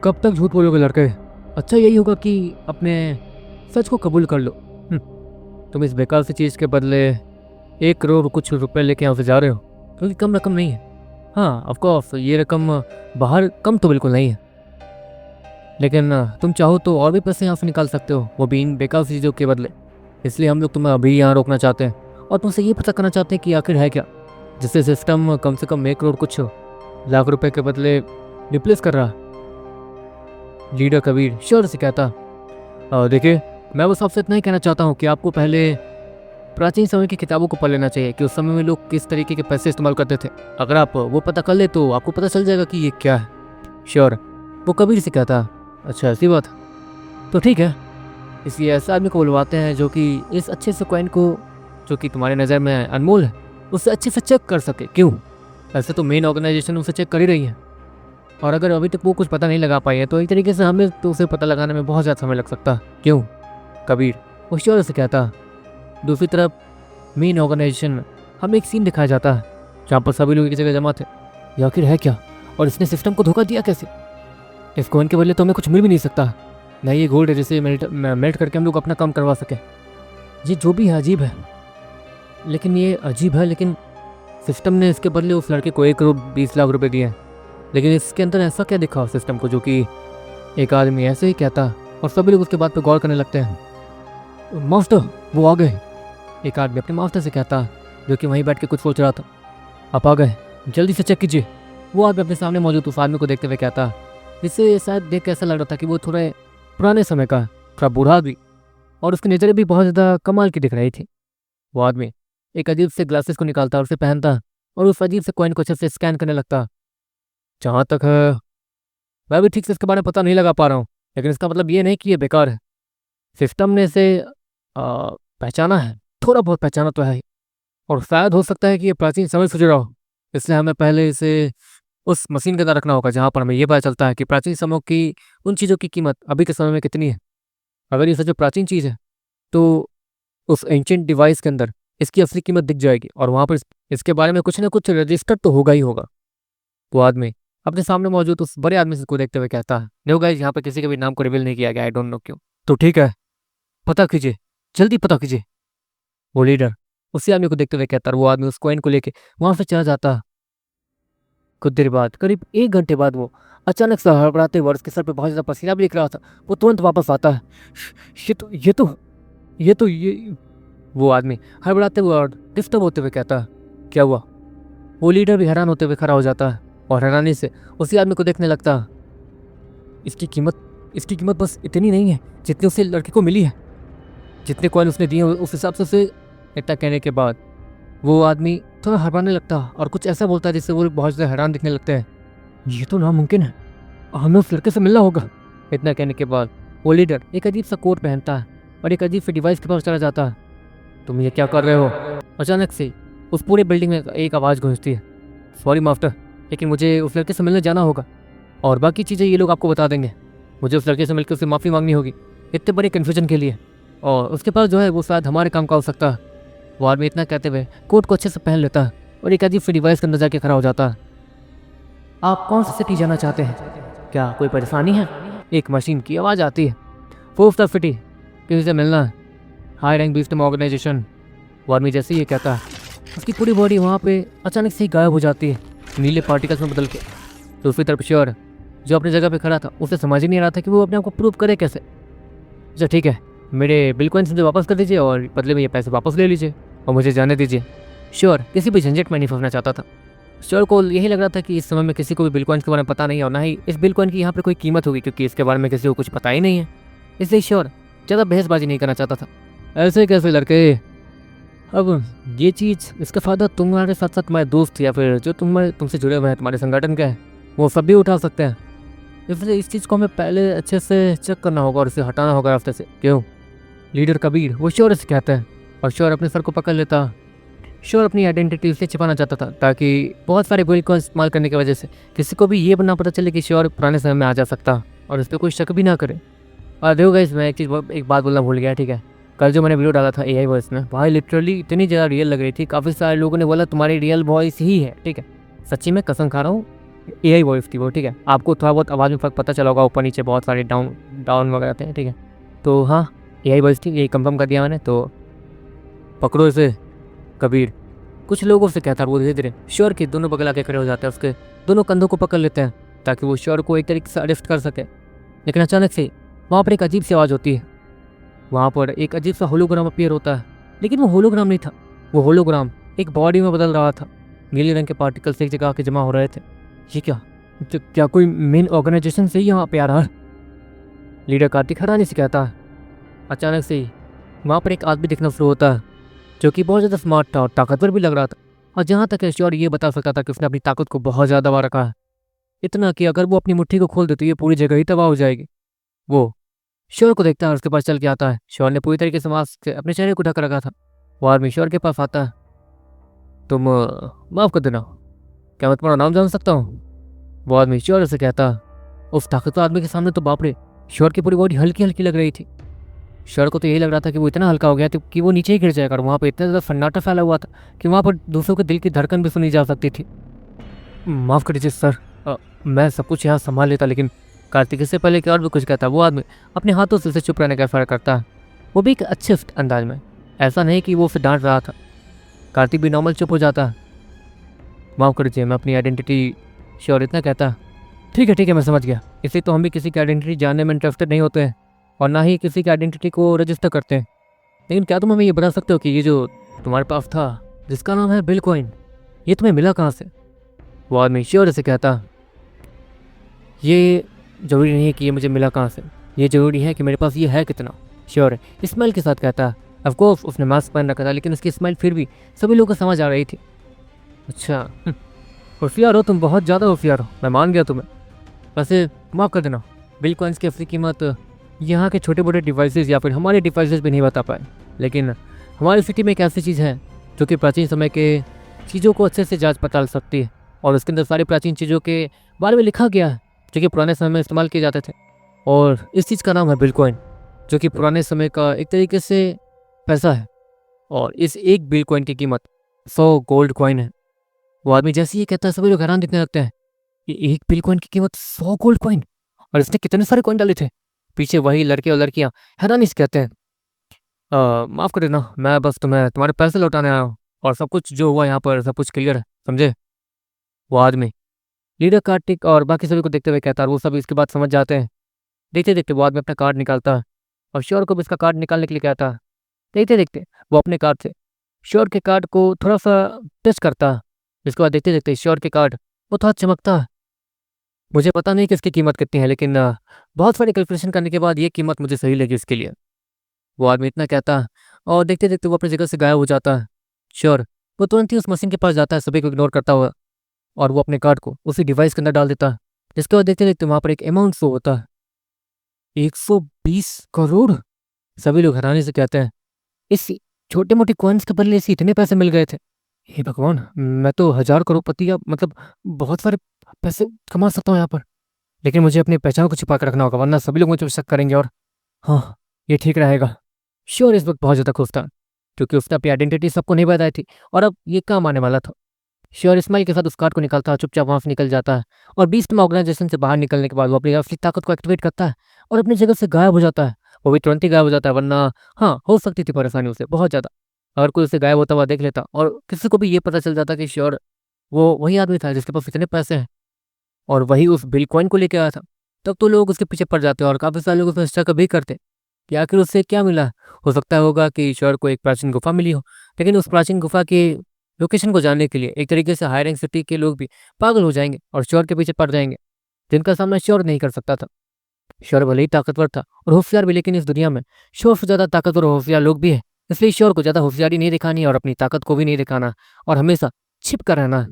कब तक झूठ बोलोगे लड़के? अच्छा यही होगा कि अपने सच को कबूल कर लो। तुम इस बेकार सी चीज़ के बदले 1 करोड़ कुछ रुपए लेके यहाँ से जा रहे हो, क्योंकि कम रकम नहीं है। हाँ ऑफ कोर्स ये रकम बाहर कम तो बिल्कुल नहीं है, लेकिन तुम चाहो तो और भी पैसे यहाँ से निकाल सकते हो, वो भी इन बेकार सी चीज़ों के बदले। इसलिए हम लोग तुम्हें अभी यहाँ रोकना चाहते हैं और तुमसे ये पता करना चाहते हैं कि आखिर है क्या, जिससे सिस्टम कम से कम 1 करोड़ कुछ लाख रुपए के बदले रिप्लेस कर रहा है। लीडर कबीर श्योर से कहता, देखिए मैं बस आपसे इतना ही कहना चाहता हूँ कि आपको पहले प्राचीन समय की किताबों को पढ़ लेना चाहिए कि उस समय में लोग किस तरीके के पैसे इस्तेमाल करते थे। अगर आप वो पता कर ले तो आपको पता चल जाएगा कि ये क्या है। श्योर, वो कबीर से कहता, अच्छा ऐसी बात, तो ठीक है। इसलिए ऐसे आदमी को बुलवाते हैं जो कि इस अच्छे से कॉइन को, जो कि तुम्हारे नज़र में अनमोल है, उससे अच्छे से चेक कर सके। क्यों? ऐसे तो मेन ऑर्गेनाइजेशन उसे चेक कर ही रही है, और अगर अभी तक वो कुछ पता नहीं लगा पाई है तो एक तरीके से हमें तो उसे पता लगाने में बहुत ज़्यादा समय लग सकता। क्यों? कबीर वो श्योर से कहता। दूसरी तरफ मेन ऑर्गेनाइजेशन हमें एक सीन दिखाया जाता है जहाँ पर सभी लोग एक जगह जमा थे। ये आखिर है क्या, और इसने सिस्टम को धोखा दिया कैसे? इस कॉइन के बदले तो हमें कुछ मिल भी नहीं सकता, नहीं ये गोल्ड है जिसे मेल्ट करके हम लोग अपना काम करवा सके। ये जो भी है अजीब है, लेकिन सिस्टम ने इसके बदले उस लड़के को 1 करोड़ 20 लाख रुपए दिए हैं। लेकिन इसके अंदर ऐसा क्या दिखा सिस्टम को जो कि एक आदमी ऐसे ही कहता और सभी लोग उसके बात पर गौर करने लगते हैं। मास्टर वो आ गए, एक आदमी अपने मास्टर से कहता, जो कि वहीं बैठ के कुछ सोच रहा था। आप आ गए, जल्दी से चेक कीजिए। वो आदमी अपने सामने मौजूद उस आदमी को देखते हुए कहता, जिससे शायद देख के ऐसा लग रहा था कि वो थोड़े पुराने समय का, थोड़ा बूढ़ा भी, और उसकी नज़रें भी बहुत ज़्यादा कमाल की दिख रही थी। वो आदमी एक अजीब से ग्लासेस को निकालता और उसे पहनता और उस अजीब से कॉइन को अच्छे से स्कैन करने लगता। जहाँ तक है मैं भी ठीक से इसके बारे में पता नहीं लगा पा रहा हूँ, लेकिन इसका मतलब ये नहीं कि ये बेकार है। सिस्टम ने इसे पहचाना है, थोड़ा बहुत पहचाना तो है ही, और शायद हो सकता है कि ये प्राचीन समय से जुड़ा हो। इसलिए हमें पहले इसे उस मशीन के अंदर रखना होगा जहाँ पर हमें ये पता चलता है कि प्राचीन समयों की उन चीज़ों की कीमत अभी के समय में कितनी है। अगर ये सच में प्राचीन चीज़ है तो उस एंशिएंट डिवाइस के अंदर इसकी असली कीमत दिख जाएगी, और वहाँ पर इसके बारे में कुछ ना कुछ रजिस्टर तो होगा ही होगा। वो आदमी अपने सामने मौजूद उस बड़े आदमी को देखते हुए कहता है, नो गाइस यहाँ पर किसी के भी नाम को रिवील नहीं किया गया, आई डोंट नो क्यों। तो ठीक है, पता कीजिए, जल्दी पता कीजिए। वो लीडर उसी आदमी को देखते हुए कहता, वो आदमी उस कॉइन को लेके वहाँ से चला जाता। कुछ देर बाद, करीब 1 घंटे बाद, वो अचानक से हड़बड़ाते हुए, उसके सर पे बहुत ज़्यादा पसीना भी निकल रहा था, वो तुरंत वापस आता है। ये वो आदमी हड़बड़ाते हुए और डिस्टर्ब होते हुए कहता है, क्या हुआ? वो लीडर भी हैरान होते हुए खड़ा हो जाता है और हैरानी से उसी आदमी को देखने लगता। इसकी कीमत बस इतनी नहीं है जितनी उसे लड़के को मिली है, जितने कॉइन उसने दिए उस हिसाब से उसे। इतना कहने के बाद वो आदमी थोड़ा हड़बड़ाने लगता और कुछ ऐसा बोलता है जिससे वो लोग बहुत ज़्यादा हैरान दिखने लगते हैं। ये तो नामुमकिन है, हमें उस लड़के से मिलना होगा। इतना कहने के बाद वो लीडर एक अजीब सा कोट पहनता है और एक अजीब से डिवाइस के पास चला जाता है। तुम ये क्या कर रहे हो? अचानक से उस पूरी बिल्डिंग में एक आवाज़ गूंजती है, सॉरी मास्टर, लेकिन मुझे उस लड़के से मिलने जाना होगा और बाकी चीज़ें ये लोग आपको बता देंगे। मुझे उस लड़के से मिलकर उससे माफ़ी मांगनी होगी इतने बड़े कन्फ्यूजन के लिए, और उसके पास जो है वो शायद हमारे काम का हो सकता है। वो आदमी इतना कहते हुए कोट को अच्छे से पहन लेता है और एक अजीब सी डिवाइस के अंदर जाके खड़ा हो जाता है। आप कौन सी सिटी जाना चाहते हैं? क्या कोई परेशानी है? एक मशीन की आवाज़ आती है। फोर्थ सिटी, किसी से मिलना है, हाई रैंक बीस्टम ऑर्गेनाइजेशन। वो आदमी जैसे ही ये कहता है उसकी पूरी बॉडी वहाँ पे अचानक से ही गायब हो जाती है, नीले पार्टिकल्स में बदल के। दूसरी तरफ श्योर जो अपनी जगह पे खड़ा था, उसे समझ ही नहीं आ रहा था कि वो अपने आप को प्रूव करे कैसे। अच्छा ठीक है, मेरे बिटकॉइंस मुझे वापस कर दीजिए और बदले में ये पैसे वापस ले लीजिए और मुझे जाने दीजिए। श्योर किसी भी झंझट में नहीं फंसना चाहता था। श्योर को यही लग रहा था कि इस समय में किसी को भी बिटकॉइंस के बारे में पता नहीं है और ना ही इस बिटकॉइन की यहाँ पर कोई कीमत होगी, क्योंकि इसके बारे में किसी को कुछ पता ही नहीं है। इसलिए श्योर ज़्यादा बहसबाजी नहीं करना चाहता था। ऐसे कैसे लड़के, अब ये चीज़, इसका फ़ायदा तुम्हारे साथ साथ तुम्हारे दोस्त या फिर जो तुमसे जुड़े हुए हैं, तुम्हारे संगठन के हैं, वो सब भी उठा सकते हैं। इसलिए इस चीज़ को हमें पहले अच्छे से चेक करना होगा और इसे हटाना होगा रास्ते से। क्यों? लीडर कबीर वो श्योर से कहता है और श्योर अपने सर को पकड़ लेता। श्योर अपनी आइडेंटिटी इसलिए छिपाना चाहता था ताकि बहुत सारे बिल को इस्तेमाल करने की वजह से किसी को भी ये ना पता चले कि श्योर पुराने समय में आ जा सकता और इस पर कोई शक भी ना करे। और देखो गाइस, मैं एक बात बोलना भूल गया, ठीक है। कल जो मैंने वीडियो डाला था AI वॉइस में, भाई लिटरली इतनी ज़्यादा रियल लग रही थी, काफ़ी सारे लोगों ने बोला तुम्हारी रियल वॉइस ही है, ठीक है। सच्ची में कसम खा रहा हूँ, एआई वॉइस थी वो, ठीक है। आपको थोड़ा बहुत आवाज़ में फ़र्क पता चला होगा, ऊपर नीचे बहुत सारे डाउन डाउन वगैरह थे, ठीक है। तो हाँ, एआई वॉइस थी, यही कंफर्म कर दिया मैंने। तो पकड़ो इसे कबीर, कुछ लोगों से कहता है। वो धीरे धीरे श्योर के दोनों बगल आके खड़े हो जाते हैं, उसके दोनों कंधों को पकड़ लेते हैं ताकि वो श्योर को एक तरीके से अरेस्ट कर सके। लेकिन अचानक से वहाँ पर एक अजीब सी आवाज़ होती है। वहाँ पर एक अजीब सा होलोग्राम अपीयर होता है, लेकिन वो होलोग्राम नहीं था। वो होलोग्राम एक बॉडी में बदल रहा था। नीले रंग के पार्टिकल्स एक जगह आके जमा हो रहे थे। ये क्या, क्या कोई मेन ऑर्गेनाइजेशन से ही यहाँ पे आ रहा है? लीडर कार्तिक हैरानी से कहता है। अचानक से ही वहाँ पर एक आदमी दिखना शुरू होता है जो कि बहुत ज़्यादा स्मार्ट था और ताकतवर भी लग रहा था। और जहाँ तक श्योर ये बता सकता था कि उसने अपनी ताकत को बहुत ज़्यादा दबा रखा है, इतना कि अगर वो अपनी मुट्ठी को खोल दे तो ये पूरी जगह ही तबाह हो जाएगी। वो श्योर को देखता है और उसके पास चल के आता है। श्योर ने पूरी तरीके से मास्क से अपने चेहरे को ढक रखा था। वो आदमी श्योर के पास आता है। तुम माफ़ कर देना, क्या मैं तुम्हारा नाम जान सकता हूँ? वो आदमी श्योर से कहता है। उस ताकतवर आदमी के सामने तो बाप रे, श्योर की पूरी बॉडी हल्की हल्की लग रही थी। श्योर को तो यही लग रहा था कि वो इतना हल्का हो गया था कि वो नीचे ही गिर जाएगा। और वहाँ पर इतना ज़्यादा सन्नाटा फैला हुआ था कि वहाँ पर दूसरों के दिल की धड़कन भी सुनी जा सकती थी। माफ़ कर दीजिए सर, मैं सब कुछ यहाँ संभाल लेता। लेकिन कार्तिक इससे पहले कि और भी कुछ कहता, वो आदमी अपने हाथों से उसे चुप रहने का इशारा करता है, वो भी एक अच्छे अंदाज में। ऐसा नहीं कि वो उसे डांट रहा था। कार्तिक भी नॉर्मल चुप हो जाता है। माफ़ कर दीजिए, मैं अपनी आइडेंटिटी, श्योर इतना कहता है। ठीक है मैं समझ गया। इसलिए तो हम भी किसी की आइडेंटिटी जानने में इंटरेस्टेड नहीं होते हैं और ना ही किसी की आइडेंटिटी को रजिस्टर करते हैं। लेकिन क्या तुम हमें ये बता सकते हो कि ये जो तुम्हारे पास था जिसका नाम है बिटकॉइन, ये तुम्हें मिला कहाँ से? वो आदमी श्योर से कहता, ये ज़रूरी नहीं है कि ये मुझे मिला कहाँ से, ये ज़रूरी है कि मेरे पास ये है कितना। श्योर स्माइल के साथ कहता। ऑफकोर्स उसने मास्क पहन रखा था, लेकिन उसकी स्माइल फिर भी सभी लोगों को समझ आ रही थी। अच्छा, होशियार हो तुम, बहुत ज़्यादा होशियार हो, मैं मान गया तुम्हें। वैसे माफ़ कर देना, बिटकॉइंस की असली कीमत यहाँ के छोटे मोटे डिवाइसेस या फिर हमारे डिवाइसेस भी नहीं बता पाए। लेकिन हमारी सिटी में एक ऐसी चीज़ है जो कि प्राचीन समय के चीज़ों को अच्छे से जांच पड़ताल सकती है, और उसके अंदर सारी प्राचीन चीज़ों के बारे में लिखा गया है जो कि पुराने समय में इस्तेमाल किए जाते थे। और इस चीज़ का नाम है बिटकॉइन, जो कि पुराने समय का एक तरीके से पैसा है। और इस एक बिटकॉइन की कीमत 100 गोल्ड कॉइन है। वो आदमी जैसे ही कहता है सभी लोग हैरान दिखने लगते हैं। ये एक बिटकॉइन की कीमत 100 गोल्ड कॉइन, और इसने कितने सारे कॉइन डाले थे? पीछे वही लड़के और लड़कियां हैरानी से कहते हैं, माफ़ कर देना, मैं बस तुम्हारे पैसे लौटाने आया हूँ और सब कुछ जो हुआ यहाँ पर सब कुछ क्लियर है, समझे? वो आदमी लीडर कार्तिक और बाकी सभी को देखते हुए कहता है, और वो सभी इसके बाद समझ जाते हैं। देखते देखते वो आदमी अपना कार्ड निकालता है और श्योर को भी इसका कार्ड निकालने के लिए कहता है। देखते देखते वो अपने कार्ड से श्योर के कार्ड को थोड़ा सा टच करता है। इसके बाद देखते देखते श्योर के कार्ड वो थोड़ा चमकता है। मुझे पता नहीं कि इसकी कीमत कितनी है, लेकिन बहुत सारी कैलकुलेशन करने के बाद ये कीमत मुझे सही लगी इसके लिए। वो आदमी इतना कहता है और देखते देखते वो अपनी जगह से गायब हो जाता है। श्योर वो तुरंत ही उस मशीन के पास जाता है सभी को इग्नोर करता हुआ, और वो अपने कार्ड को उसी डिवाइस के अंदर डाल देता है। जिसके बाद देखते देखते वहाँ पर एक अमाउंट शो होता है, 120 करोड़। सभी लोग हैरानी से कहते हैं, इस छोटे मोटे कॉइन्स के बदले इसे इतने पैसे मिल गए थे। हे भगवान, मैं तो 1000 करोड़पति या मतलब बहुत सारे पैसे कमा सकता हूँ यहाँ पर। लेकिन मुझे अपनी पहचान को छिपा कर रखना होगा, वरना सभी लोग मुझे शक करेंगे। और हाँ, ये ठीक रहेगा। श्योर इस वक्त बहुत ज़्यादा खुश था क्योंकि उसने अपनी आइडेंटिटी सबको नहीं बताई थी, और अब ये काम आने वाला था। श्योर स्माइल के साथ उस कार्ड को निकालता है, चुपचाप वहाँ से निकल जाता है, और 20 में ऑर्गेनाइजेशन से बाहर निकलने के बाद वो अपनी असली ताकत को एक्टिवेट करता है और अपनी जगह से गायब हो जाता है। वो भी तुरंत ही गायब हो जाता है, वरना हाँ हो सकती थी परेशानी उसे बहुत ज़्यादा। अगर कोई उसे गायब होता हुआ देख लेता और किसी को भी ये पता चल जाता कि श्योर वो वही आदमी था जिसके पास इतने पैसे हैं और वही उस बिटकॉइन को लेके आया था, तब तो लोग उसके पीछे पड़ जाते और काफ़ी सारे लोग उसमें शक भी करते कि आखिर उससे क्या मिला। हो सकता होगा कि ईश्वर को एक प्राचीन गुफा मिली हो, लेकिन उस प्राचीन गुफा की लोकेशन को जानने के लिए एक तरीके से हाई रैंक सिटी के लोग भी पागल हो जाएंगे और श्योर के पीछे पड़ जाएंगे, जिनका सामना श्योर नहीं कर सकता था। श्योर भले ही ताकतवर था और होशियार भी, लेकिन इस दुनिया में श्योर से ज़्यादा ताकतवर और होशियार लोग भी हैं। इसलिए श्योर को ज़्यादा होशियारी नहीं दिखानी और अपनी ताकत को भी नहीं दिखाना, और हमेशा छिप कर रहना है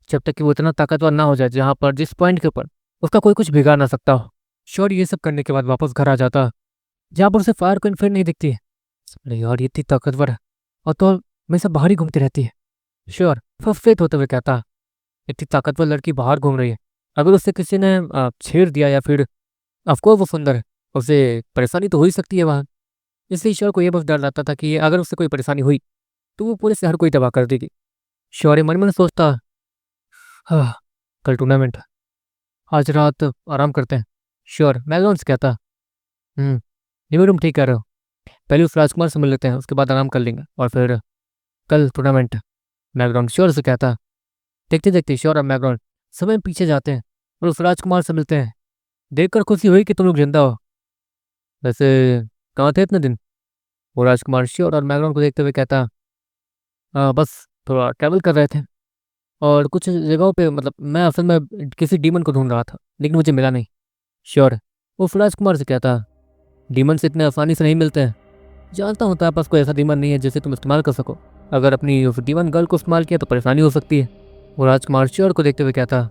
जब तक कि वो इतना ताकतवर ना हो जाए जहाँ पर जिस पॉइंट के ऊपर उसका कोई कुछ बिगाड़ ना सकता हो। श्योर ये सब करने के बाद वापस घर आ जाता है, जहाँ पर उसे फायर क्वीन फिर नहीं दिखती है। अरे यार, ये इतनी ताकतवर है और तो हमेशा बाहर ही घूमती रहती है। श्योर फ्रस्ट्रेट होते हुए कहता, इतनी ताकतवर लड़की बाहर घूम रही है, अगर उससे किसी ने छेड़ दिया या फिर ऑफकोर्स वो सुंदर है, उसे परेशानी तो हो ही सकती है वहाँ। इसलिए श्योर को ये बस डर लगता था कि अगर उससे कोई परेशानी हुई तो वो पूरे शहर को ही तबाह कर देगी। श्योर मन मन सोचता, हाँ, कल टूर्नामेंट है, आज रात आराम करते हैं। श्योर, मैकडॉनल्ड्स कहता। ये भी तुम ठीक कह रहे हो। पहले उस राजकुमार से मिल लेते हैं, उसके बाद आराम कर लेंगे और फिर कल टूर्नामेंट। मैकडॉनल्ड श्योर से कहता। देखते देखते श्योर और मैकडॉनल्ड समय पीछे जाते हैं और उस राजकुमार से मिलते हैं। देखकर खुशी हुई कि तुम लोग जिंदा हो। वैसे कहाँ थे इतने दिन? वो राजकुमार श्योर और मैकडॉनल्ड को देखते हुए कहता, बस थोड़ा ट्रैवल कर रहे थे और कुछ जगहों पे, मतलब मैं असल में किसी डीमन को ढूंढ रहा था लेकिन मुझे मिला नहीं। श्योर, वो राजकुमार से कहता, डीमन से इतने आसानी से नहीं मिलते हैं। जानता हूँ तुम्हारे पास कोई ऐसा डीमन नहीं है जिसे तुम इस्तेमाल कर सको। अगर अपनी उस डीमन गर्ल को इस्तेमाल किया तो परेशानी हो सकती है। वो राजकुमार श्योर को देखते हुए कहता,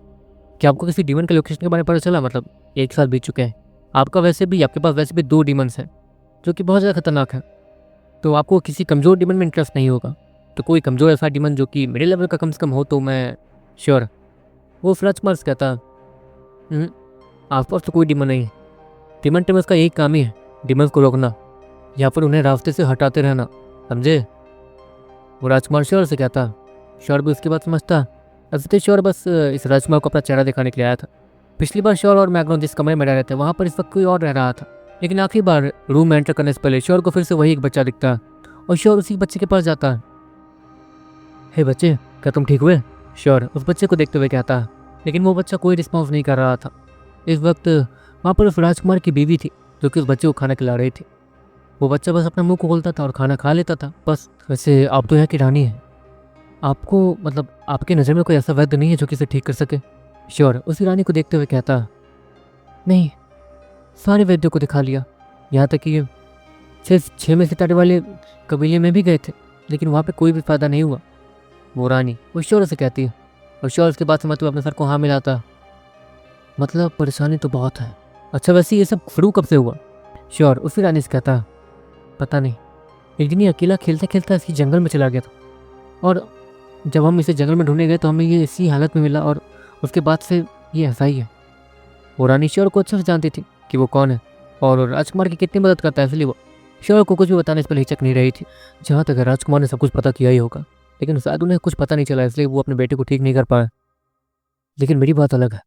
क्या आपको किसी डीमन के लोकेशन के बारे में पता चला? मतलब 1 साल बीत चुके हैं। आपके पास वैसे भी 2 डीमंस हैं जो कि बहुत ज़्यादा खतरनाक है। तो आपको किसी कमज़ोर डीमन में इंटरेस्ट नहीं होगा। तो कोई कमज़ोर ऐसा डीमन जो कि मेरे लेवल का कम से कम हो तो मैं श्योर। वो राजकुमार से कहता, आसपास तो कोई डीमन नहीं है। डीमन टेमर्स का यही काम ही है, डीमंस को रोकना या फिर उन्हें रास्ते से हटाते रहना, समझे? वो राजकुमार श्योर से कहता। श्योर भी उसकी बात समझता। असली श्योर बस इस राजकुमार को अपना चेहरा दिखाने के लिए आया था। पिछली बार श्योर और मैकडॉनल्ड जिस कमरे में रह रहे थे वहाँ पर इस वक्त कोई और रह रहा था, लेकिन आखिरी बार रूम में एंटर करने से पहले श्योर को फिर से वही एक बच्चा दिखता और श्योर उसी बच्चे के पास जाता। हे बच्चे, क्या तुम ठीक हुए? श्योर उस बच्चे को देखते हुए कहता, लेकिन वो बच्चा कोई रिस्पॉन्स नहीं कर रहा था। इस वक्त वहाँ पर उस राजकुमार की बीवी थी जो कि उस बच्चे को खाना खिला रही थी। वो बच्चा बस अपना मुंह को खोलता था और खाना खा लेता था बस। वैसे आप तो यहाँ की रानी हैं, आपको मतलब आपके नज़र में कोई ऐसा वैद्य नहीं है जो कि इसे ठीक कर सके? श्योर उसी रानी को देखते हुए कहता, नहीं, सारे वैद्यों को दिखा लिया, यहाँ तक कि ये 6 सितारे वाले कबीले में भी गए थे, लेकिन वहाँ पे कोई भी फायदा नहीं हुआ। वो रानी वो श्योर से कहती है और श्योर उसके बाद से मतलब अपने सर को हाँ मिलाता। मतलब परेशानी तो बहुत है। अच्छा वैसे ये सब शुरू कब से हुआ? श्योर उसी रानी से कहता, पता नहीं, एक दिन ये अकेला खेलते खेलते इसी जंगल में चला गया था और जब हम इसे जंगल में ढूंढने गए तो हमें ये इसी हालत में मिला और उसके बाद से ये ऐसा ही है। वो रानी श्योर को अच्छे से जानती थी कि वो कौन है और राजकुमार की कितनी मदद करता है, इसलिए वो श्योर को कुछ भी बताने से पहले हिचक नहीं रही थी। जहाँ तक राजकुमार ने सब कुछ पता किया ही होगा, लेकिन शायद उन्हें कुछ पता नहीं चला, इसलिए वो अपने बेटे को ठीक नहीं कर पाया। लेकिन मेरी बात अलग है,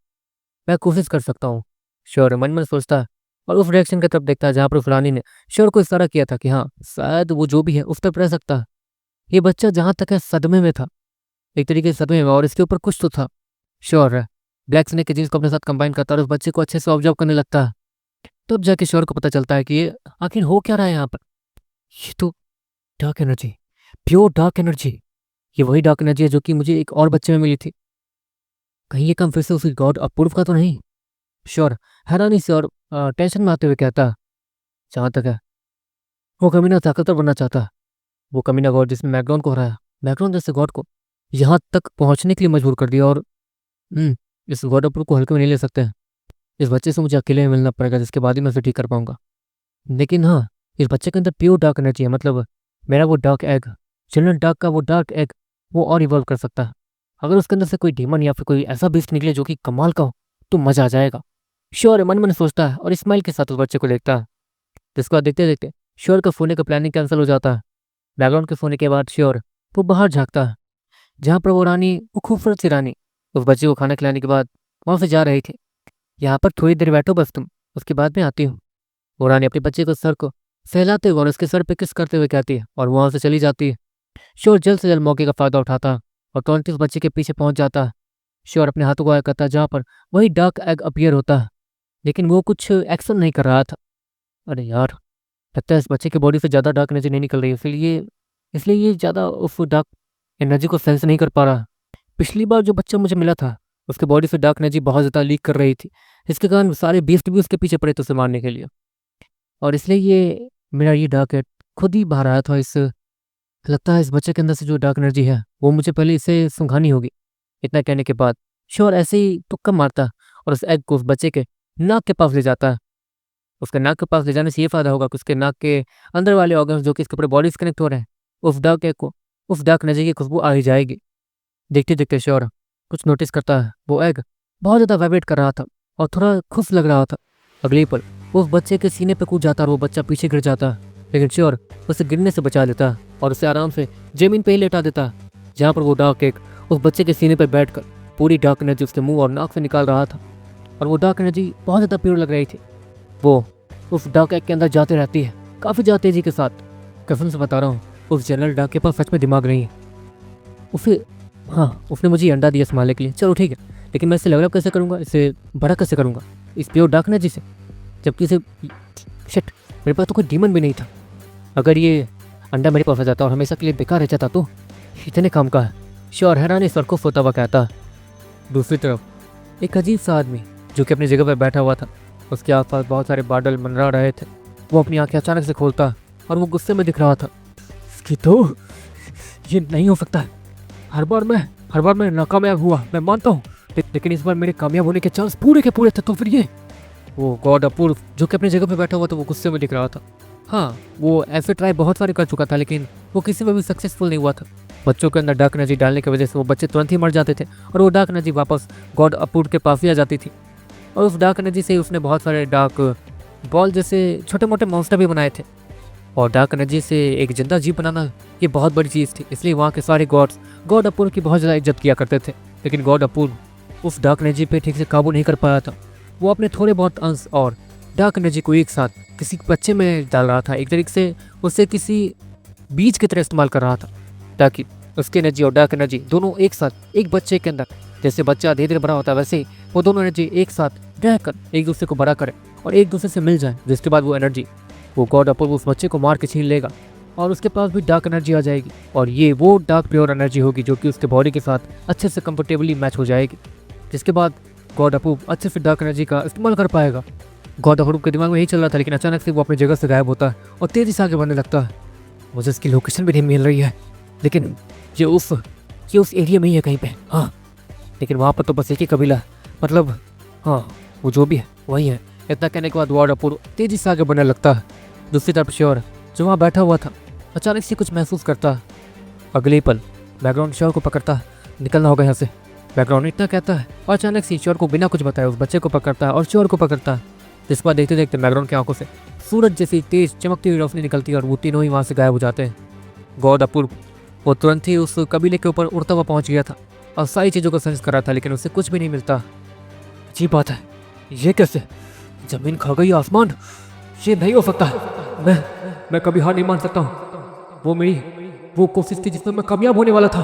मैं कोशिश कर सकता हूँ। श्योर मन में सोचता और उस डायरेक्शन की तरफ देखता है जहाँ पर उस रानी ने श्योर को इशारा किया था कि हाँ शायद वो जो भी है उस तरफ रह सकता है। ये बच्चा जहाँ तक है सदमे में था, एक तरीके से सदमे में, और इसके ऊपर कुछ तो था। श्योर है ब्लैक स्नेक के जीन्स को अपने साथ कंबाइन करता और उस बच्चे को अच्छे से ऑब्जर्व करने लगता है। तब जाके श्योर को पता चलता है कि ये आखिर हो क्या रहा है यहाँ पर। ये तो dark energy, pure dark energy. ये वही डार्क एनर्जी है जो कि मुझे एक और बच्चे में मिली थी। कहीं ये काम फिर से उसी गॉड अपूर्व का तो नहीं? श्योर हैरानी से और टेंशन में आते हुए कहता, जहाँ तक है वो कमीना ताकतवर बनना चाहता। वो कमीना गॉड जिसने मैकडॉन को हराया, मैकडॉन जैसे गॉड को यहाँ तक पहुँचने के लिए मजबूर कर दिया। और इस गॉड अपूर्व को हल्के में नहीं ले सकते हैं। इस बच्चे से मुझे अकेले में मिलना पड़ेगा, जिसके बाद ही मैं उसे ठीक कर पाऊंगा। लेकिन हाँ, इस बच्चे के अंदर प्योर डार्क एनर्जी है, मतलब मेरा वो डार्क एग, चिल्ड्रन डार्क का वो डार्क एग, वो और इवॉल्व कर सकता है। अगर उसके अंदर से कोई डीमन या फिर कोई ऐसा बीस्ट निकले जो कि कमाल का हो तो मजा आ जाएगा। श्योर मन मन सोचता है और स्माइल के साथ उस बच्चे को देखता है। जिसको बाद देखते देखते श्योर का सोने का प्लानिंग कैंसिल हो जाता है। बैकग्राउंड के सोने के बाद श्योर वो बाहर झाँकता है जहाँ पर वो रानी, वो खूबसूरत सी रानी, उस बच्चे को खाना खिलाने के बाद वहाँ से जा रही थी। यहाँ पर थोड़ी देर बैठो बस तुम, उसके बाद में आती हूँ। वो रानी अपने बच्चे को सर को सहलाते हुए और उसके सर पे किस करते हुए कहती है और वहाँ से चली जाती है। श्योर जल्द से जल्द मौके का फायदा उठाता और तुरंत उस बच्चे के पीछे पहुंच जाता है। श्योर अपने हाथों को आया करता जहाँ पर वही डार्क एग अपीयर होता है, लेकिन वो कुछ एक्शन नहीं कर रहा था। अरे यार, लगता है इस बच्चे की बॉडी से ज़्यादा डार्क एनर्जी नहीं निकल रही, इसलिए ये ज़्यादा उस डार्क एनर्जी को सेंस नहीं कर पा रहा। पिछली बार जो बच्चा मुझे मिला था उसके बॉडी से डार्क एनर्जी बहुत ज़्यादा लीक कर रही थी, इसके कारण सारे बीस्ट भी उसके पीछे पड़े थे उसे मारने के लिए, और इसलिए ये मेरा ये डार्क है खुद ही बाहर आया था। लगता है इस बच्चे के अंदर से जो डार्क एनर्जी है वो मुझे पहले इसे सुंघानी होगी। इतना कहने के बाद श्योर ऐसे ही तुक्का मारता और उस एग को उस बच्चे के नाक के पास ले जाता है। उसके नाक के पास ले जाने से ये फायदा होगा कि उसके नाक के अंदर वाले ऑर्गन्स जो कि इसके पूरे बॉडी से कनेक्ट हो रहे हैं, उस डार्क एग को, उस डार्क एनर्जी की खुशबू आ ही जाएगी। देखते देखते श्योर कुछ नोटिस करता है, वो एग बहुत ज़्यादा वाइब्रेट कर रहा था और थोड़ा खुश लग रहा था। अगले पल वो उस बच्चे के सीने पर कूद जाता और वो बच्चा पीछे गिर जाता, लेकिन श्योर उसे गिरने से बचा लेता और उसे आराम से जमीन पे ही लेटा देता, जहाँ पर वो डार्क एग उस बच्चे के सीने पर बैठकर पूरी डार्क एनर्जी उसके मुंह और नाक से निकाल रहा था। और वो डार्क एनर्जी बहुत ज़्यादा प्योर लग रही थी। वो उस डार्क एग के अंदर जाते रहती है काफ़ी ज़्यादा तेज़ी के साथ। कसम से बता रहा हूँ, उस जनरल डार्क के पास सच में दिमाग नहीं है। उसे हाँ, उसने मुझे ये अंडा दिया संभालने के लिए, चलो ठीक है, लेकिन मैं इसे डेवलप कैसे करूँगा, इसे बड़ा कैसे करूँगा इस प्योर डार्क एनर्जी से, जबकि इसे शिट, मेरे पास तो कोई डीमन भी नहीं था। अगर ये अंडा मेरे पास आ जाता और हमेशा के लिए बेकार रह जाता तो इतने काम का है। श्योर हैरानी सर को सोता हुआ कहता। दूसरी तरफ एक अजीब सा आदमी जो कि अपनी जगह पर बैठा हुआ था, उसके आसपास बहुत सारे बादल मंडरा रहे थे। वो अपनी आंखें अचानक से खोलता और वो गुस्से में दिख रहा था। इसकी तो ये नहीं हो सकता है। हर बार मैं नाकामयाब हुआ, मैं मानता हूँ, लेकिन इस बार मेरे कामयाब होने के चांस पूरे के पूरे थे। तो फिर ये वो गॉड अपूर्व जो कि अपनी जगह पे बैठा हुआ था, वो गुस्से में दिख रहा था। हाँ, वो ऐसे ट्राई बहुत सारे कर चुका था, लेकिन वो किसी में भी सक्सेसफुल नहीं हुआ था। बच्चों के अंदर डार्क एनर्जी डालने की वजह से वो बच्चे तुरंत ही मर जाते थे और वो डार्क एनर्जी वापस गॉड अपूर्व के पास ही आ जाती थी। और उस डार्क एनर्जी से उसने बहुत सारे डार्क बॉल जैसे छोटे मोटे मॉन्स्टर भी बनाए थे। और डार्क एनर्जी से एक जिंदा जीव बनाना ये बहुत बड़ी चीज़ थी, इसलिए वहाँ के सारे गॉड्स गॉड अपूर्व की बहुत ज़्यादा इज्जत किया करते थे। लेकिन गॉड अपूर्व उस डार्क एनर्जी पे ठीक से काबू नहीं कर पाया था। वो अपने थोड़े बहुत अंश और डार्क एनर्जी को एक साथ किसी बच्चे में डाल रहा था। एक तरीके से उसे किसी बीज की तरह इस्तेमाल कर रहा था, ताकि उसकी एनर्जी और डार्क एनर्जी दोनों एक साथ एक बच्चे के अंदर, जैसे बच्चा धीरे धीरे बड़ा होता है वैसे ही वो दोनों एनर्जी एक साथ रहकर एक दूसरे को बड़ा करे और एक दूसरे से मिल जाए, जिसके बाद वो एनर्जी वो गॉड अपूर्व उस बच्चे को मार के छीन लेगा और उसके पास भी डार्क एनर्जी आ जाएगी। और ये वो डार्क प्योर एनर्जी होगी जो कि उसके बॉडी के साथ अच्छे से कंफर्टेबली मैच हो जाएगी, जिसके बाद गॉड अपूर्व अच्छे से डार्क एनर्जी का इस्तेमाल कर पाएगा। गॉड अपूर्व के दिमाग में यही चल रहा था, लेकिन अचानक से वो अपनी जगह से गायब होता है और तेज़ी से आगे बढ़ने लगता है। मुझे इसकी लोकेशन भी नहीं मिल रही है, लेकिन ये उस एरिया में ही है कहीं पे। हाँ, लेकिन वहाँ पर तो बस एक ही कबीला है, मतलब हाँ, वो जो भी है वही है। इतना कहने के बाद गॉड अपूर्व तेज़ी से आगे बढ़ने लगता है। दूसरी तरफ श्योर जो वहाँ बैठा हुआ था अचानक से कुछ महसूस करता। अगले ही पल बैकग्राउंड श्योर को पकड़ता, निकलना होगा यहाँ से। बैकग्राउंड इतना कहता है और अचानक से श्योर को बिना कुछ बताए उस बच्चे को पकड़ता है और श्योर को पकड़ता है। जिस पर देखते देखते बैकग्राउंड की आंखों से सूरज जैसी तेज चमकती हुई रोशनी निकलती है और वो तीनों ही वहाँ से गायब हो जाते हैं। गॉड अपूर्व वो तुरंत ही उस कबीले के ऊपर उड़ता हुआ पहुँच गया था और सारी चीज़ों को सेंस कर रहा था, लेकिन उसे कुछ भी नहीं मिलता। अजीब बात है, ये कैसे जमीन खा गई आसमान, ये नहीं हो सकता। मैं कभी हार नहीं मान सकता हूँ। वो कोशिश थी जिसमें मैं कामयाब होने वाला था।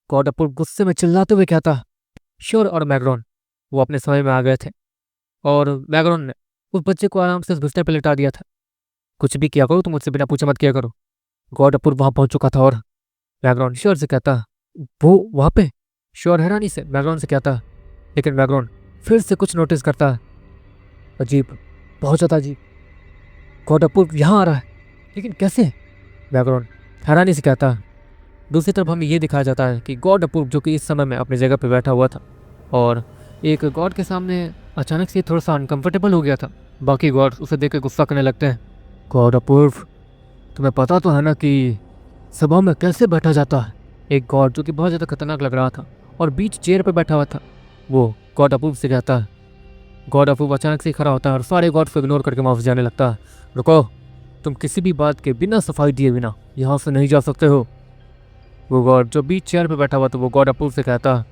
गॉड अपूर्व गुस्से में चिल्लाते हुए कहता। श्योर और मैग्रॉन वो अपने समय में आ गए थे और मैग्रॉन ने उस बच्चे को आराम से उस बिस्तर पर लिटा दिया था। कुछ भी किया करो तुम मुझसे बिना पूछे मत किया करो। गॉड अपूर्व वहाँ पहुँच चुका था और मैग्रॉन श्योर से कहता, वो वहाँ पे? श्योर हैरानी से मैग्रॉन से कहता, लेकिन मैग्रॉन फिर से कुछ नोटिस करता। अजीब, बहुत ज़्यादा अजीब, गॉड अपूर्व यहाँ आ रहा है, लेकिन कैसे? मैग्रॉन हैरानी से कहता। दूसरी तरफ हमें ये दिखाया जाता है कि गॉड अपूर्व जो कि इस समय में अपनी जगह पर बैठा हुआ था और एक गॉड के सामने अचानक से थोड़ा सा अनकंफर्टेबल हो गया था। बाकी गॉड उसे देख कर गुस्सा करने लगते हैं। गॉड अपूर्व तुम्हें पता तो है ना कि सभा में कैसे बैठा जाता है? एक गॉड जो कि बहुत ज़्यादा खतरनाक लग रहा था और बीच चेयर पर बैठा हुआ था, वो गॉड अपूर्व से कहता है। गॉड अपूर्व अचानक से खड़ा होता है और सारे गॉड को इग्नोर करके वापस जाने लगता है। रुको, तुम किसी भी बात के बिना सफाई दिए बिना यहाँ से नहीं जा सकते हो। वो गॉड जो बीच चेयर पर बैठा हुआ था वो गॉड अपूर्व से कहता,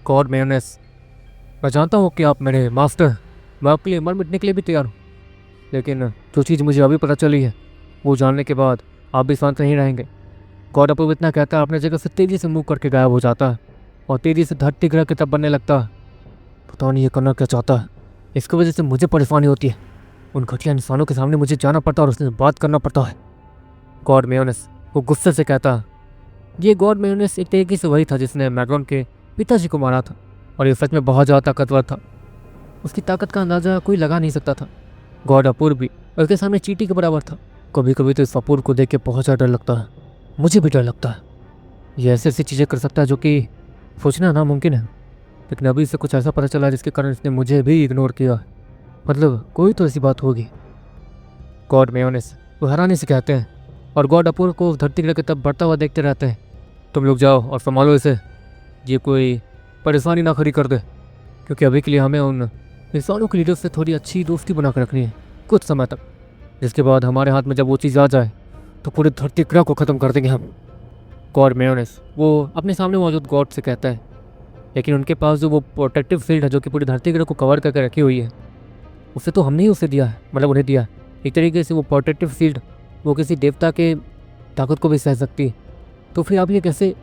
गॉड मेयोनेस मैं जानता हूँ कि आप मेरे मास्टर, मैं आपके लिए मर मिटने के लिए भी तैयार हूँ, लेकिन जो चीज़ मुझे अभी पता चली है वो जानने के बाद आप भी शांत नहीं रहेंगे। गॉड अपूर्व इतना कहता है, अपने जगह से तेज़ी से मूव करके गायब हो जाता है और तेज़ी से धरती ग्रह की तरफ बनने लगता है। पता नहीं ये करना क्या चाहता है, इसकी वजह से मुझे परेशानी होती है। उन घटिया इंसानों के सामने मुझे जाना पड़ता है और उससे बात करना पड़ता है। गॉड मेयोनेस वो गुस्से से कहता। ये गॉड मेयोनेस एक तरीके से वही था जिसने मैग्रॉन के पिताजी को मारा था और ये सच में बहुत ज़्यादा ताकतवर था। उसकी ताकत का अंदाज़ा कोई लगा नहीं सकता था। गॉड अपूर्व भी उसके सामने चींटी के बराबर था। कभी कभी तो इस अपूर्व को देख के बहुत ज़्यादा डर लगता है, मुझे भी डर लगता है। ये ऐसी ऐसी चीज़ें कर सकता है जो कि सोचना नामुमकिन है, लेकिन अभी से कुछ ऐसा पता चला जिसके कारण इसने मुझे भी इग्नोर किया। मतलब कोई तो ऐसी बात होगी। गॉड मेयोनेस वो हैरानी से कहते हैं और गॉड अपूर्व को धरती ग्रह की तरफ बढ़ता हुआ देखते रहते हैं। तुम लोग जाओ और संभालो इसे, ये कोई परेशानी ना खड़ी कर दे, क्योंकि अभी के लिए हमें उन इंसानों के लीडर से थोड़ी अच्छी दोस्ती बना कर रखनी है कुछ समय तक, जिसके बाद हमारे हाथ में जब वो चीज़ आ जाए तो पूरे धरती ग्रह को ख़त्म कर देंगे हम। गॉड मेयोनेस वो अपने सामने मौजूद गॉड से कहता है, लेकिन उनके पास जो वो प्रोटेक्टिव फील्ड है जो कि पूरी धरती ग्रह को कवर करके रखी हुई है, उसे तो हमने ही उसे दिया है, मतलब उन्हें दिया है। एक तरीके से वो प्रोटेक्टिव फील्ड वो किसी देवता के ताकत को भी सह सकती है। तो फिर आप ये कैसे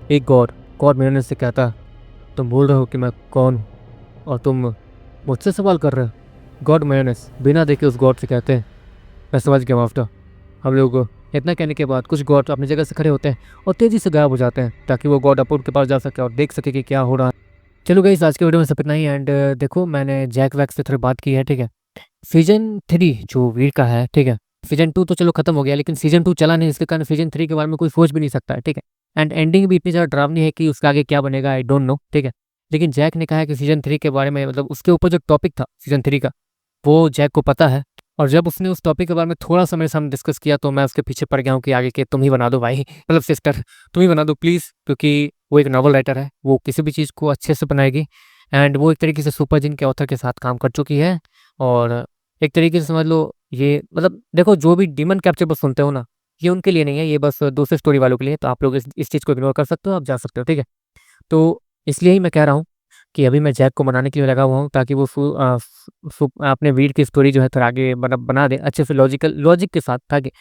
एक गॉड गॉड मेरे से कहता, तुम बोल रहे हो कि मैं कौन हूँ और तुम मुझसे सवाल कर रहे हो? गॉड मेयोनेस बिना देखे उस गॉड से कहते हैं। मैं समझ गया माफ्टर। हम लोग इतना कहने के बाद कुछ गॉड अपनी जगह से खड़े होते हैं और तेज़ी से गायब हो जाते हैं ताकि वो गॉड अपूर्व के पास जा सके और देख सके कि क्या हो रहा है। चलो गाइस, आज के वीडियो में सब इतना ही। एंड देखो, मैंने जैक वैक से थोड़ी बात की है, ठीक है। सीजन 3 जो वीर का है, ठीक है। सीजन 2 तो चलो खत्म हो गया, लेकिन सीजन 2 चला नहीं, इसके कारण सीजन 3 के बारे में कोई सोच भी नहीं सकता है, ठीक है। एंड एंडिंग भी इतनी ज़्यादा डरावनी है कि उसका आगे क्या बनेगा आई डोंट नो, ठीक है। लेकिन जैक ने कहा है कि सीजन 3 के बारे में, मतलब उसके ऊपर जो टॉपिक था सीजन 3 का, वो जैक को पता है। और जब उसने उस टॉपिक के बारे में थोड़ा सा मेरे सामने डिस्कस किया तो मैं उसके पीछे पड़ गया हूँ कि आगे के तुम ही बना दो भाई, मतलब सिस्टर तुम ही बना दो प्लीज़, क्योंकि वो एक नॉवल राइटर है, वो किसी भी चीज़ को अच्छे से बनाएगी। एंड वो एक तरीके से सुपर जिन के ऑथर के साथ काम कर चुकी है। और एक तरीके से समझ लो, ये मतलब देखो, जो भी डीमन कैप्चर बस सुनते हो ना, ये उनके लिए नहीं है, ये बस दूसरे स्टोरी वालों के लिए। तो आप लोग इस चीज़ को इग्नोर कर सकते हो, आप जा सकते हो, ठीक है। तो इसलिए ही मैं कह रहा हूँ कि अभी मैं जैक को मनाने के लिए लगा हुआ हूँ ताकि वो अपने वीर की स्टोरी जो है थोड़ा आगे बना दे अच्छे से, लॉजिक के साथ, ताकि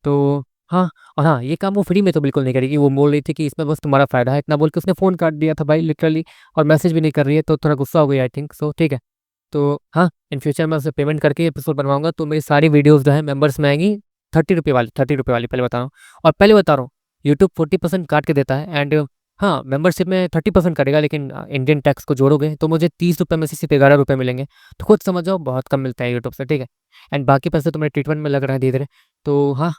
तो हाँ। और हाँ, ये काम वो फ्री में तो बिल्कुल नहीं करेगी। वो बोल रही थी कि इसमें बस तुम्हारा फ़ायदा है, इतना बोल के उसने फ़ोन काट दिया था भाई लिटरली। और मैसेज भी नहीं कर रही है, तो थोड़ा गुस्सा हो गई आई थिंक सो, ठीक है। तो हाँ, इन फ्यूचर मैं उसे पेमेंट करके एपिसोड बनवाऊंगा, तो मेरी सारी वीडियोज़ जो है मेंबर्स में आएंगी। 30 रुपये वाली पहले बता रहा हूँ। और पहले बता रहा हूँ, यूट्यूब 40% काट के देता है। एंड हाँ, मेंबरशिप में 30% करेगा, लेकिन इंडियन टैक्स को जोड़ोगे तो मुझे 30 रुपये में से सिर्फ 11 रुपये मिलेंगे। तो खुद समझ जाओ, बहुत कम मिलता है यूट्यूब से, ठीक है। एंड बाकी पैसे तो मेरे ट्रीटमेंट में लग रहे हैं धीरे धीरे। तो हाँ,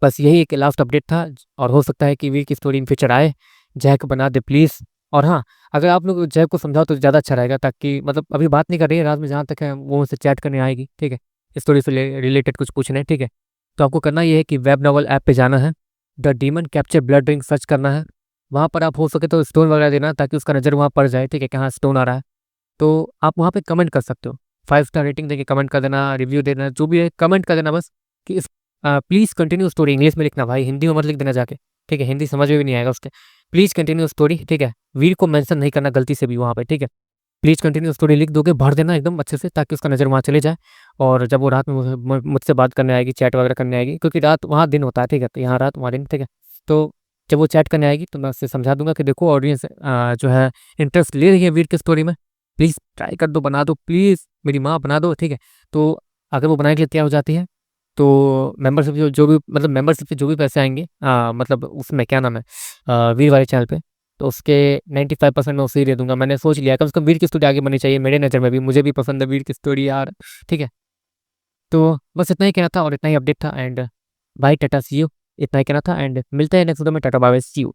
बस यही एक लास्ट अपडेट था। और हो सकता है कि वीर की स्टोरी इन फ्यूचर आए, जैक बना दे प्लीज़। और हाँ, अगर आप लोग जैक को समझाओ तो ज़्यादा अच्छा रहेगा, ताकि मतलब अभी बात नहीं कर रही है रात में, जहाँ तक है वो उनसे चैट करने आएगी, ठीक है। स्टोरी से रिलेटेड कुछ पूछना है, ठीक है। तो आपको करना ये है कि वेब नॉवल ऐप पे जाना है, the demon capture blood ring search करना है। वहाँ पर आप हो सके तो स्टोन वगैरह देना, ताकि उसका नज़र वहाँ पड़ जाए, ठीक है, कि हाँ स्टोन आ रहा है। तो आप वहाँ पे कमेंट कर सकते हो, 5 स्टार रेटिंग देके कमेंट कर देना, रिव्यू देना, जो भी है कमेंट कर देना बस, कि इस प्लीज़ कंटिन्यू स्टोरी। इंग्लिश में लिखना भाई, हिंदी में मत लिख देना जाके, ठीक है, हिंदी समझ में भी नहीं आएगा उसके। प्लीज़ कंटिन्यू स्टोरी, ठीक है। वीर को मेंशन नहीं करना गलती से भी वहाँ पे, ठीक है। प्लीज़ कंटिन्यू स्टोरी लिख दोगे, भर देना एकदम अच्छे से, ताकि उसका नज़र वहाँ चले जाए। और जब वो रात में मुझसे बात करने आएगी, चैट वगैरह करने आएगी, क्योंकि रात वहाँ दिन होता है, ठीक है, तो यहाँ रात वहाँ दिन, ठीक है। तो जब वो चैट करने आएगी तो मैं उससे समझा दूंगा कि देखो, ऑडियंस जो है इंटरेस्ट ले रही है वीर की स्टोरी में, प्लीज़ ट्राई कर दो, बना दो प्लीज़, मेरी माँ बना दो, ठीक है। तो अगर वो बनाने के लिए तैयार हो जाती है, तो मेंबरशिप जो भी, मतलब मेंबरशिप से जो भी पैसे आएंगे, मतलब उसमें क्या नाम है, वीर वाले चैनल पे, तो उसके 95% मैं उसे ही दे दूंगा। मैंने सोच लिया, कम से कम वीर की स्टोरी आगे बननी चाहिए मेरे नज़र में भी, मुझे भी पसंद है वीर की स्टोरी यार, ठीक है। तो बस इतना ही कहना था और इतना ही अपडेट था। And bye, ta-ta, see you. इतना ही कहना था, एंड मिलते हैं नेक्स्ट वीडियो में। Ta-ta bye, see you.